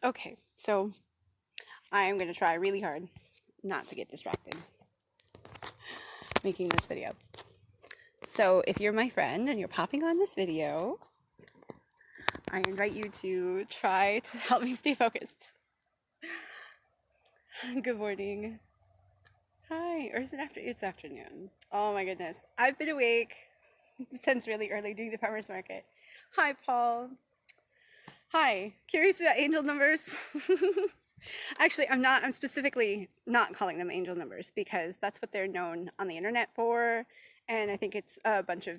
Okay, so I'm going to try really hard not to get distracted making this video. So if you're my friend and you're popping on this video, I invite you to try to help me stay focused. Good morning. Hi, or is it after? It's afternoon. Oh my goodness. I've been awake since really early doing the farmer's market. Hi, Paul. Hi. Curious about angel numbers? Actually, I'm specifically not calling them angel numbers because that's what they're known on the internet for. And I think it's a bunch of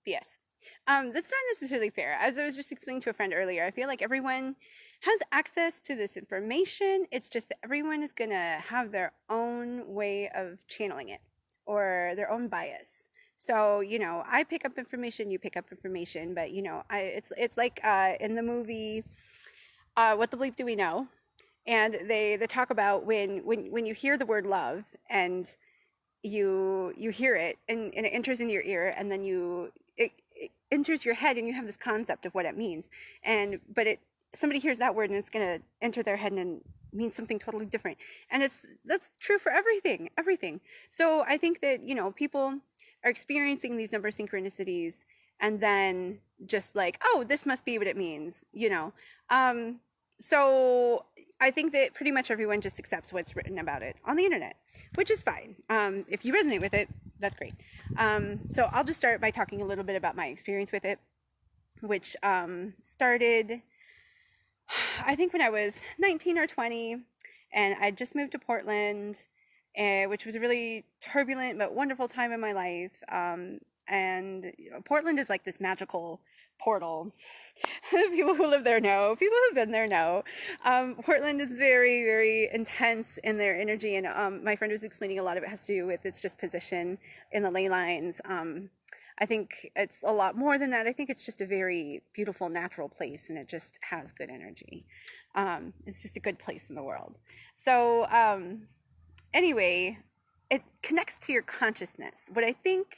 BS. That's not necessarily fair. As I was just explaining to a friend earlier, I feel like everyone has access to this information. It's just that everyone is going to have their own way of channeling it or their own bias. So, I pick up information, you pick up information, but it's like in the movie What the Bleep Do We Know? And they talk about when you hear the word love and you hear it and it enters in your ear and then it enters your head and you have this concept of what it means, but somebody hears that word and it's going to enter their head and mean something totally different, and that's true for everything. So I think that people are experiencing these number synchronicities and then just like, oh, this must be what it means. So I think that pretty much everyone just accepts what's written about it on the internet, which is fine. If you resonate with it, that's great. So I'll just start by talking a little bit about my experience with it, which started, I think, when I was 19 or 20, and I just moved to Portland, which was a really turbulent but wonderful time in my life. And Portland is like this magical portal. People who live there know. People who've been there know. Portland is very, very intense in their energy, and my friend was explaining a lot of it has to do with its just position in the ley lines. I think it's a lot more than that. I think it's just a very beautiful, natural place, and it just has good energy. It's just a good place in the world. So anyway, it connects to your consciousness. What I think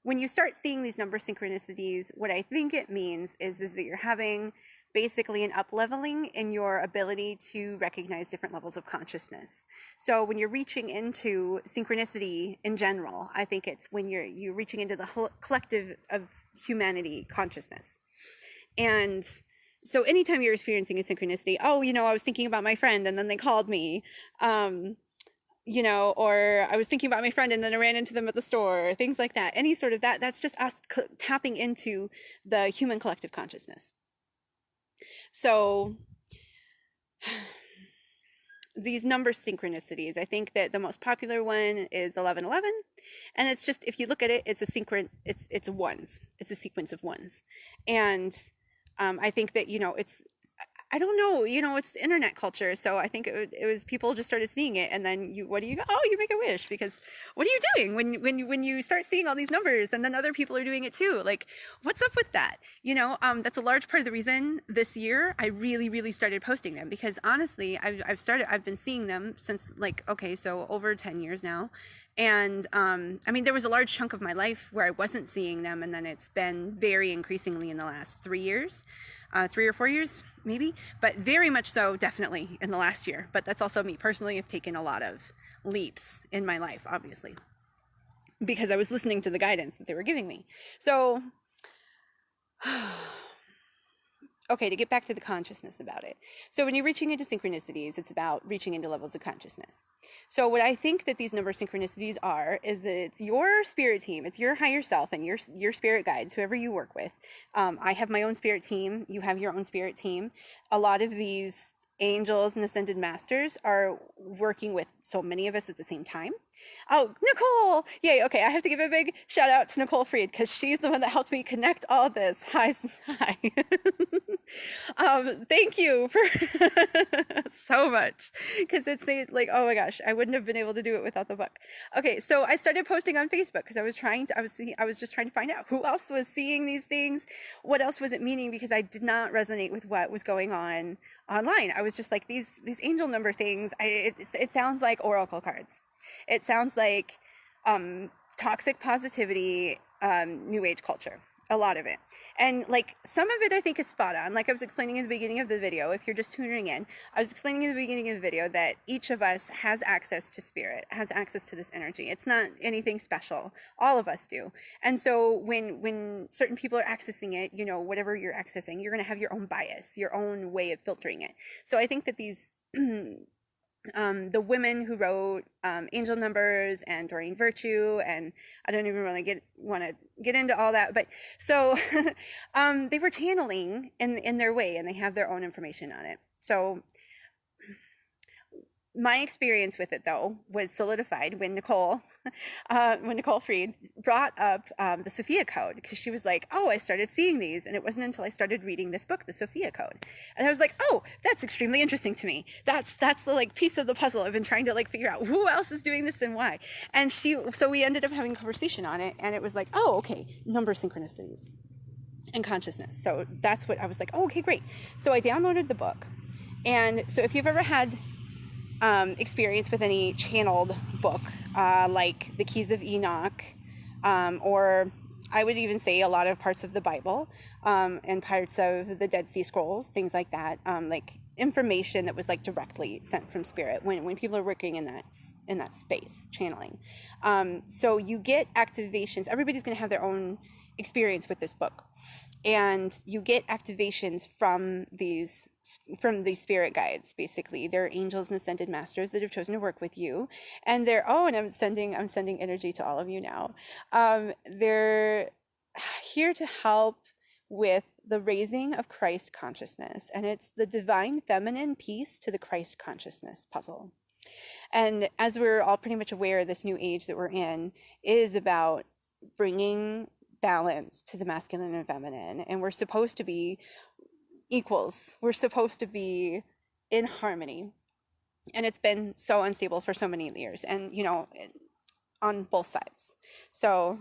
when you start seeing these number synchronicities, what I think it means is that you're having basically an up-leveling in your ability to recognize different levels of consciousness. So when you're reaching into synchronicity in general, I think it's when you're reaching into the collective of humanity consciousness. And so anytime you're experiencing a synchronicity, oh, I was thinking about my friend and then they called me, or I was thinking about my friend and then I ran into them at the store, things like that. Any sort of that's just us tapping into the human collective consciousness. So these number synchronicities, I think that the most popular one is 1111, and it's just, if you look at it, it's it's ones. It's a sequence of ones. And I think that I don't know, it's internet culture. So I think it was people just started seeing it, and then what do you go? Oh, you make a wish, because what are you doing when you start seeing all these numbers and then other people are doing it too? Like, what's up with that? That's a large part of the reason this year I really, really started posting them, because honestly, I've been seeing them since so over 10 years now. And there was a large chunk of my life where I wasn't seeing them, and then it's been very increasingly in the last 3 years. 3 or 4 years, maybe, but very much so, definitely in the last year. But that's also me personally. I've taken a lot of leaps in my life, obviously, because I was listening to the guidance that they were giving me. So, okay, to get back to the consciousness about it. So when you're reaching into synchronicities, it's about reaching into levels of consciousness. So what I think that these number synchronicities is that it's your spirit team, it's your higher self and your spirit guides, whoever you work with. I have my own spirit team. You have your own spirit team. A lot of these angels and ascended masters are working with so many of us at the same time. Oh, Nicole! Yay, okay, I have to give a big shout out to Nicole Fried, because she's the one that helped me connect all this. Hi. Thank you for so much, because it's made, like, oh my gosh, I wouldn't have been able to do it without the book. Okay, so I started posting on Facebook because I was just trying to find out who else was seeing these things, what else was it meaning, because I did not resonate with what was going on online. I was just like, these angel number things, it sounds like oracle cards. It sounds like toxic positivity, new age culture. a lot of it. And like some of it I think is spot on. Like I was explaining in the beginning of the video, if you're just tuning in, I was explaining in the beginning of the video that each of us has access to spirit, has access to this energy. It's not anything special. All of us do. And so when certain people are accessing it, you know, whatever you're accessing, you're going to have your own bias, your own way of filtering it. So I think that these the women who wrote Angel Numbers and Doreen Virtue, and I don't even really want to get into all that, but so they were channeling in their way, and they have their own information on it. So my experience with it, though, was solidified when Nicole Freed brought up the Sophia Code, because she was like, "Oh, I started seeing these," and it wasn't until I started reading this book, the Sophia Code, and I was like, "Oh, that's extremely interesting to me. That's the like piece of the puzzle I've been trying to like figure out who else is doing this and why." And so we ended up having a conversation on it, and it was like, "Oh, okay, number synchronicities and consciousness." So that's what I was like, "Oh, okay, great." So I downloaded the book, and so if you've ever had experience with any channeled book, like the Keys of Enoch, or I would even say a lot of parts of the Bible, and parts of the Dead Sea Scrolls, things like that, like information that was like directly sent from spirit when people are working in that space, channeling. So you get activations. Everybody's going to have their own experience with this book, and you get activations from these spirit guides. Basically, they're angels and ascended masters that have chosen to work with you, and and I'm sending energy to all of you now. They're here to help with the raising of Christ consciousness, and it's the divine feminine piece to the Christ consciousness puzzle. And as we're all pretty much aware, this new age that we're in is about bringing balance to the masculine and feminine, and we're supposed to be equals. We're supposed to be in harmony, and it's been so unstable for so many years, and you know, on both sides. So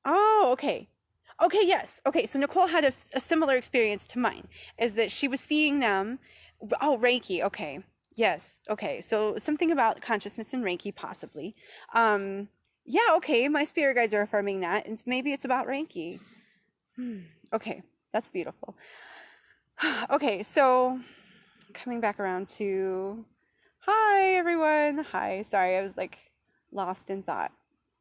okay, yes, okay. So Nicole had a similar experience to mine, is that she was seeing them. Oh, Reiki. Okay, yes, okay. So something about consciousness and Reiki, possibly. Yeah, okay, my spirit guides are affirming that, and maybe it's about Reiki. Okay, that's beautiful. Okay, so coming back around to, hi everyone. Hi, sorry, I was like lost in thought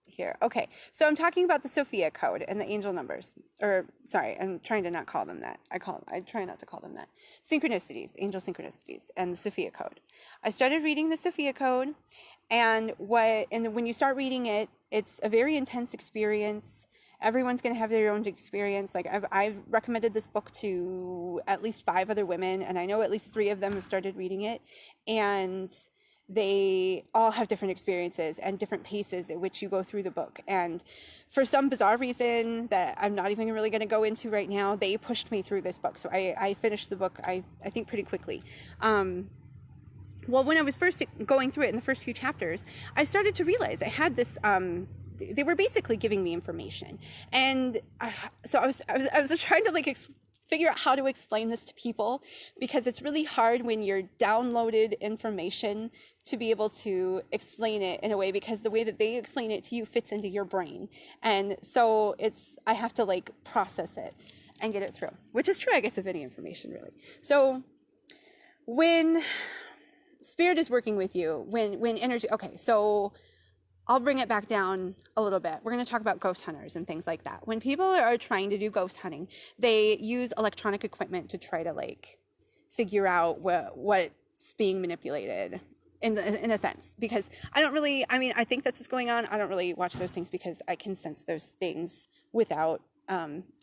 here. Okay, so I'm talking about the Sophia Code and the angel numbers, or sorry, I'm trying to not call them that. I try not to call them that. Synchronicities, angel synchronicities, and the Sophia Code. I started reading the Sophia Code, and when you start reading it, it's a very intense experience. Everyone's going to have their own experience. Like I've recommended this book to at least 5 other women, and I know at least 3 of them have started reading it, and they all have different experiences and different paces at which you go through the book. And for some bizarre reason that I'm not even really going to go into right now, they pushed me through this book. So I finished the book, I think, pretty quickly. Well, when I was first going through it in the first few chapters, I started to realize I had this, they were basically giving me information. And so I was just trying to like figure out how to explain this to people, because it's really hard when you're downloaded information to be able to explain it in a way, because the way that they explain it to you fits into your brain. And so I have to like process it and get it through, which is true, I guess, of any information, really. So when spirit is working with you, when energy, okay, so I'll bring it back down a little bit. We're going to talk about ghost hunters and things like that. When people are trying to do ghost hunting, they use electronic equipment to try to like figure out what's being manipulated in a sense, because I think that's what's going on. I don't really watch those things because I can sense those things without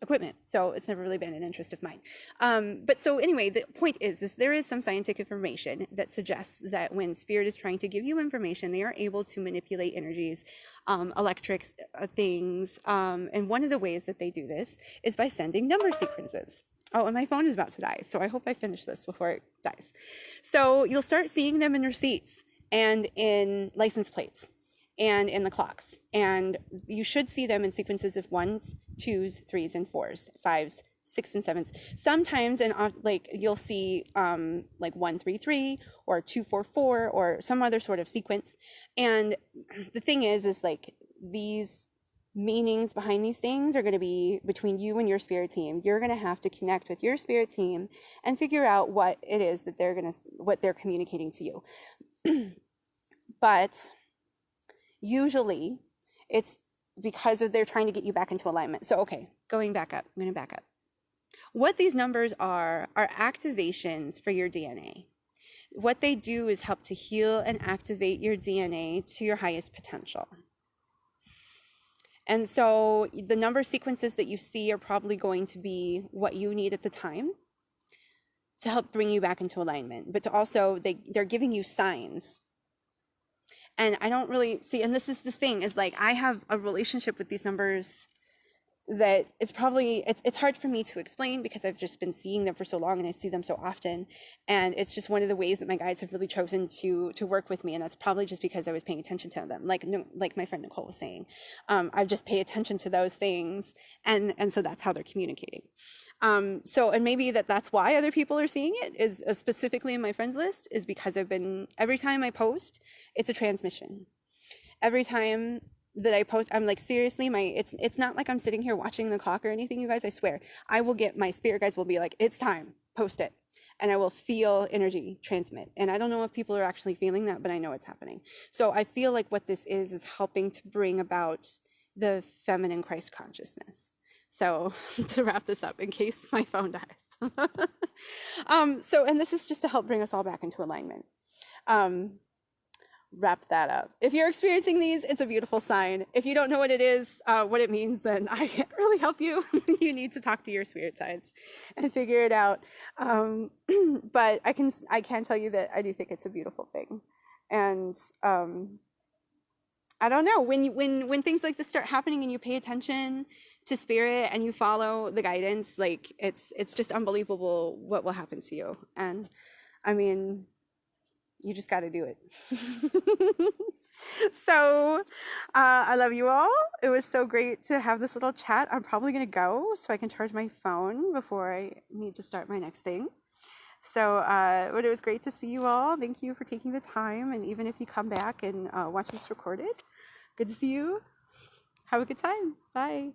equipment. So it's never really been an interest of mine. But so anyway, the point is there is some scientific information that suggests that when spirit is trying to give you information, they are able to manipulate energies, electric things. And one of the ways that they do this is by sending number sequences. Oh, and my phone is about to die, so I hope I finish this before it dies. So you'll start seeing them in receipts and in license plates and in the clocks. And you should see them in sequences of 1s, 2s, 3s, and 4s, 5s, 6s, and 7s. Sometimes like you'll see like 133 or 244 or some other sort of sequence. And the thing is like these meanings behind these things are going to be between you and your spirit team. You're going to have to connect with your spirit team and figure out what it is that what they're communicating to you. But usually it's because of they're trying to get you back into alignment. So, okay, I'm going to back up. What these numbers are activations for your DNA. What they do is help to heal and activate your DNA to your highest potential. And so the number sequences that you see are probably going to be what you need at the time to help bring you back into alignment, but to also they're giving you signs. And I don't really see, and this is the thing, is like I have a relationship with these numbers that it's probably it's hard for me to explain because I've just been seeing them for so long and I see them so often, and it's just one of the ways that my guides have really chosen to work with me, and that's probably just because I was paying attention to them, like my friend Nicole was saying. I just pay attention to those things, and so that's how they're communicating. So, and maybe that's why other people are seeing it, is specifically in my friends list, is because every time I post, it's a transmission. Every time that I post, I'm like, seriously, it's not like I'm sitting here watching the clock or anything, you guys. I swear, I will get, my spirit guides will be like, it's time, post it. And I will feel energy transmit. And I don't know if people are actually feeling that, but I know it's happening. So I feel like what this is helping to bring about the feminine Christ consciousness. So to wrap this up, in case my phone dies. And this is just to help bring us all back into alignment. Wrap that up. If you're experiencing these, it's a beautiful sign. If you don't know what it is, what it means, then I can't really help you. You need to talk to your spirit sides and figure it out. But I can tell you that I do think it's a beautiful thing. And I don't know, when things like this start happening and you pay attention to spirit and you follow the guidance, like it's just unbelievable what will happen to you. And I mean, you just got to do it. So I love you all. It was so great to have this little chat. I'm probably going to go so I can charge my phone before I need to start my next thing. So but it was great to see you all. Thank you for taking the time. And even if you come back and watch this recorded, good to see you. Have a good time. Bye.